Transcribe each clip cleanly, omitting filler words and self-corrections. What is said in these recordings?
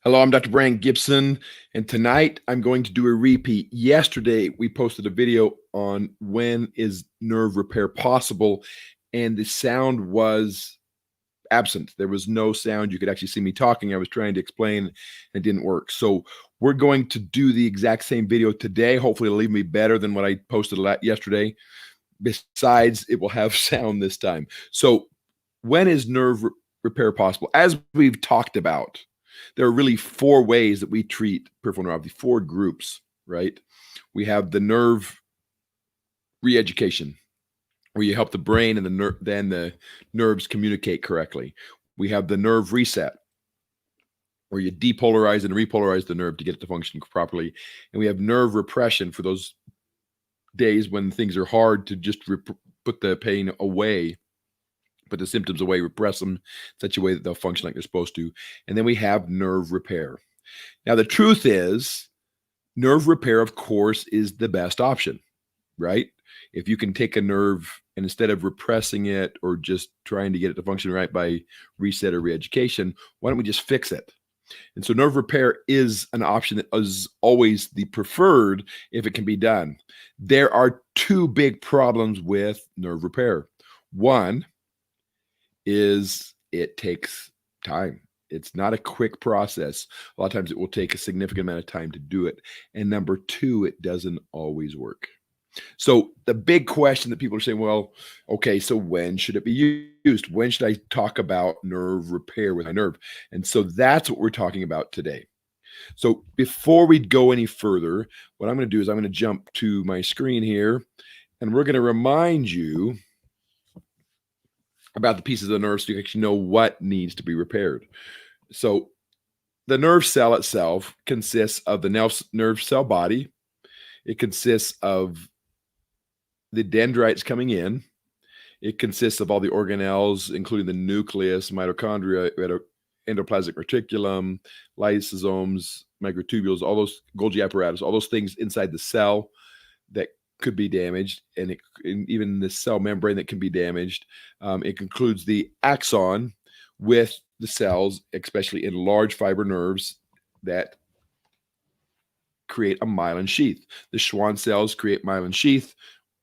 Hello, I'm Dr. Brian Gibson, and tonight I'm going to do a repeat. Yesterday, we posted a video on when is nerve repair possible, and the sound was absent. There was no sound. You could actually see me talking. I was trying to explain, and it didn't work. So we're going to do the exact same video today. Hopefully, it'll leave me better than what I posted yesterday. Besides, it will have sound this time. So when is repair possible? As we've talked about, there are really four ways that we treat peripheral neuropathy, four groups, right? We have the nerve re-education, where you help the brain and then the nerves communicate correctly. We have the nerve reset, where you depolarize and repolarize the nerve to get it to function properly. And we have nerve repression for those days when things are hard to just put the pain away, put the symptoms away, repress them in such a way that they'll function like they're supposed to. And then we have nerve repair. Now, the truth is, nerve repair, of course, is the best option, right? If you can take a nerve and instead of repressing it or just trying to get it to function right by reset or re-education, why don't we just fix it? And so nerve repair is an option that is always the preferred if it can be done. There are two big problems with nerve repair. One is it takes time. It's not a quick process. A lot of times it will take a significant amount of time to do it. And number two, it doesn't always work. So the big question that people are saying, well, okay, so when should it be used? When should I talk about nerve repair with my nerve? And so that's what we're talking about today. So before we go any further, what I'm going to do is I'm going to jump to my screen here, and we're going to remind you about the pieces of the nerve so you actually know what needs to be repaired. So the nerve cell itself consists of the nerve cell body. It consists of the dendrites coming in. It consists of all the organelles, including the nucleus, mitochondria, endoplasmic reticulum, lysosomes, microtubules, all those Golgi apparatus, all those things inside the cell that could be damaged, and even the cell membrane that can be damaged. It concludes the axon with the cells, especially in large fiber nerves that create a myelin sheath. The Schwann cells create myelin sheath,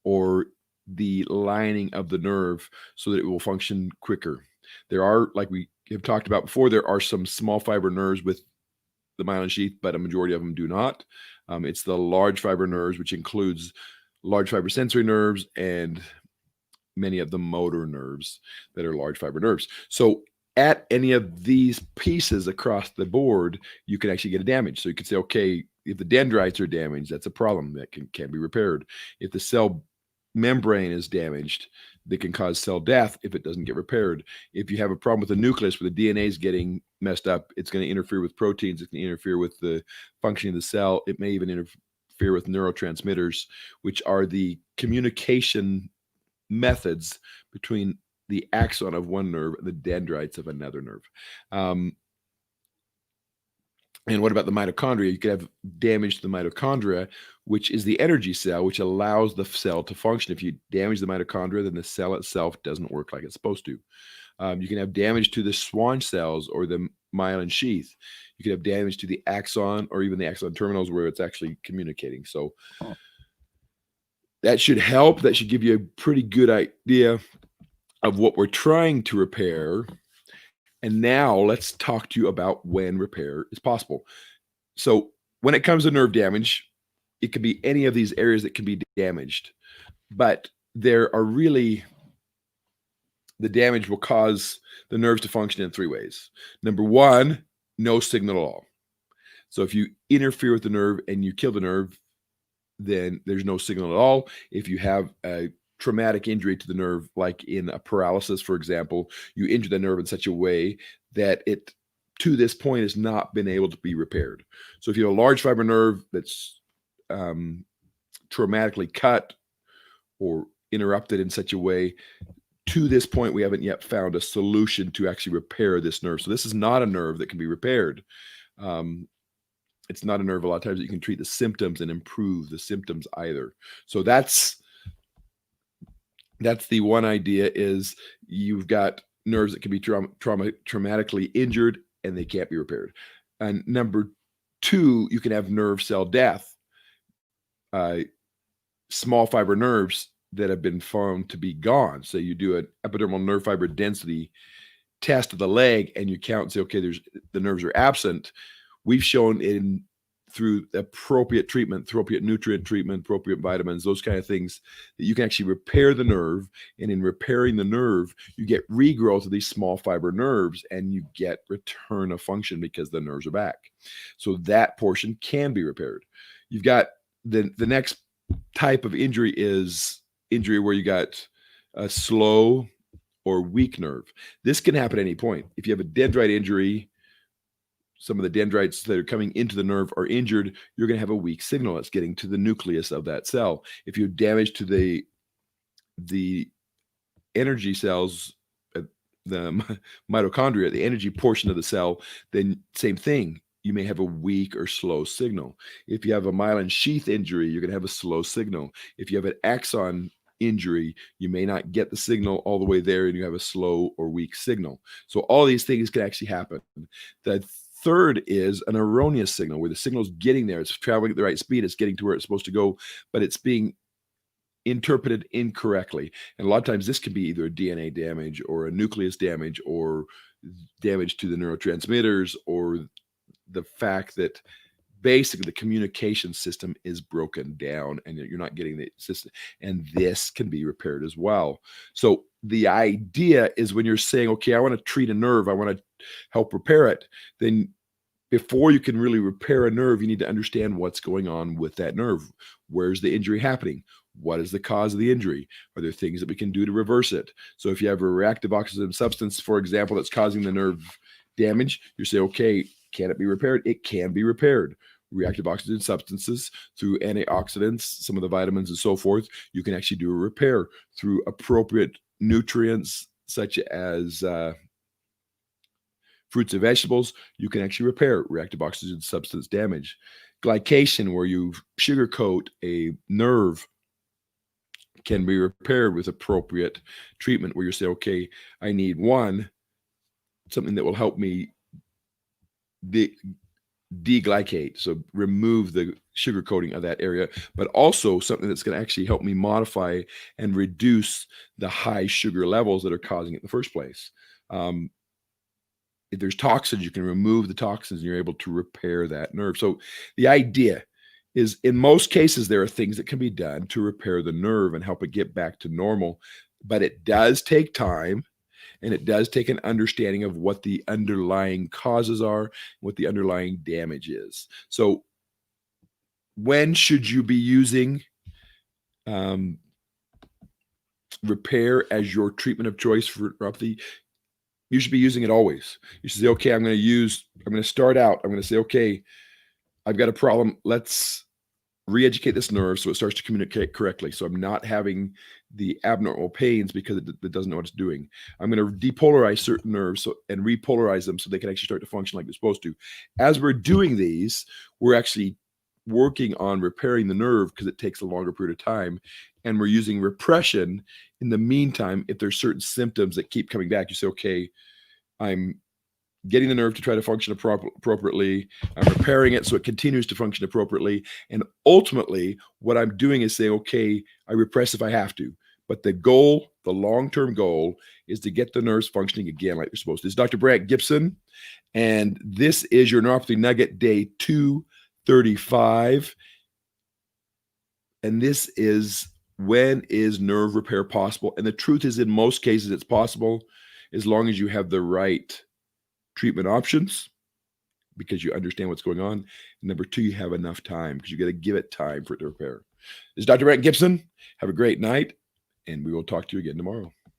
or the lining of the nerve, so that it will function quicker. There are, like we have talked about before, there are some small fiber nerves with the myelin sheath, but a majority of them do not. It's the large fiber nerves, which includes large fiber sensory nerves and many of the motor nerves that are large fiber nerves. So at any of these pieces across the board, you can actually get a damage. So you can say, okay, if the dendrites are damaged, that's a problem that can be repaired. If the cell membrane is damaged, that can cause cell death if it doesn't get repaired. If you have a problem with the nucleus where the DNA is getting messed up, it's going to interfere with proteins. It can interfere with the functioning of the cell. It may even interfere with neurotransmitters, which are the communication methods between the axon of one nerve and the dendrites of another nerve. And what about the mitochondria? You could have damage to the mitochondria, which is the energy cell, which allows the cell to function. If you damage the mitochondria, then the cell itself doesn't work like it's supposed to. You can have damage to the Schwann cells or the myelin sheath. You could have damage to the axon or even the axon terminals where it's actually communicating. So that should help. That should give you a pretty good idea of what we're trying to repair. And now let's talk to you about when repair is possible. So when it comes to nerve damage, it can be any of these areas that can be damaged, but there are really, the damage will cause the nerves to function in three ways. Number one, no signal at all. So if you interfere with the nerve and you kill the nerve, then there's no signal at all. If you have a traumatic injury to the nerve, like in a paralysis, for example, you injure the nerve in such a way that it, to this point, has not been able to be repaired. So if you have a large fiber nerve that's traumatically cut or interrupted in such a way, to this point, we haven't yet found a solution to actually repair this nerve. So this is not a nerve that can be repaired. It's not a nerve a lot of times that you can treat the symptoms and improve the symptoms either. So that's the one idea, is you've got nerves that can be traumatically injured and they can't be repaired. And number two, you can have nerve cell death, uh, small fiber nerves that have been found to be gone. So you do an epidermal nerve fiber density test of the leg and you count and say, okay, the nerves are absent. We've shown through appropriate treatment, appropriate nutrient treatment, appropriate vitamins, those kind of things, that you can actually repair the nerve. And in repairing the nerve, you get regrowth of these small fiber nerves and you get return of function because the nerves are back. So that portion can be repaired. You've got the next type of injury is injury where you got a slow or weak nerve. This can happen at any point. If you have a dendrite injury, some of the dendrites that are coming into the nerve are injured, you're going to have a weak signal that's getting to the nucleus of that cell. If you have damage to the energy cells, the mitochondria, the energy portion of the cell, then same thing. You may have a weak or slow signal. If you have a myelin sheath injury, you're going to have a slow signal. If you have an axon injury, you may not get the signal all the way there and you have a slow or weak signal. So all these things can actually happen. The third is an erroneous signal where the signal is getting there. It's traveling at the right speed. It's getting to where it's supposed to go, but it's being interpreted incorrectly. And a lot of times this can be either a DNA damage or a nucleus damage or damage to the neurotransmitters or the fact that basically the communication system is broken down and you're not getting the system, and this can be repaired as well. So the idea is when you're saying, okay, I want to treat a nerve, I want to help repair it, then before you can really repair a nerve, you need to understand what's going on with that nerve. Where's the injury happening? What is the cause of the injury? Are there things that we can do to reverse it? So if you have a reactive oxidative substance, for example, that's causing the nerve damage, you say, okay, can it be repaired? It can be repaired. Reactive oxygen substances through antioxidants, some of the vitamins and so forth, you can actually do a repair through appropriate nutrients such as fruits and vegetables. You can actually repair reactive oxygen substance damage. Glycation, where you sugarcoat a nerve, can be repaired with appropriate treatment where you say, okay, I need something that will help me deglycate, so remove the sugar coating of that area, but also something that's going to actually help me modify and reduce the high sugar levels that are causing it in the first place. If there's toxins, you can remove the toxins and you're able to repair that nerve. So the idea is in most cases, there are things that can be done to repair the nerve and help it get back to normal, but it does take time. And it does take an understanding of what the underlying causes are, what the underlying damage is. So when should you be using repair as your treatment of choice for neuropathy? You should be using it always. You should say, okay, I'm going to start out. I'm going to say, okay, I've got a problem. Let's re-educate this nerve so it starts to communicate correctly. So I'm not having the abnormal pains because it doesn't know what it's doing. I'm going to depolarize certain nerves and repolarize them so they can actually start to function like they're supposed to. As we're doing these, we're actually working on repairing the nerve because it takes a longer period of time. And we're using repression in the meantime. If there's certain symptoms that keep coming back, you say, okay, I'm getting the nerve to try to function appropriately. I'm repairing it so it continues to function appropriately. And ultimately, what I'm doing is saying, okay, I repress if I have to. But the goal, the long-term goal, is to get the nerves functioning again like they're supposed to. This is Dr. Brant Gibson, and this is your Neuropathy Nugget Day 235. And this is, when is nerve repair possible? And the truth is, in most cases, it's possible as long as you have the right treatment options, because you understand what's going on. And number two, you have enough time because you got to give it time for it to repair. This is Dr. Brant Gibson. Have a great night, and we will talk to you again tomorrow.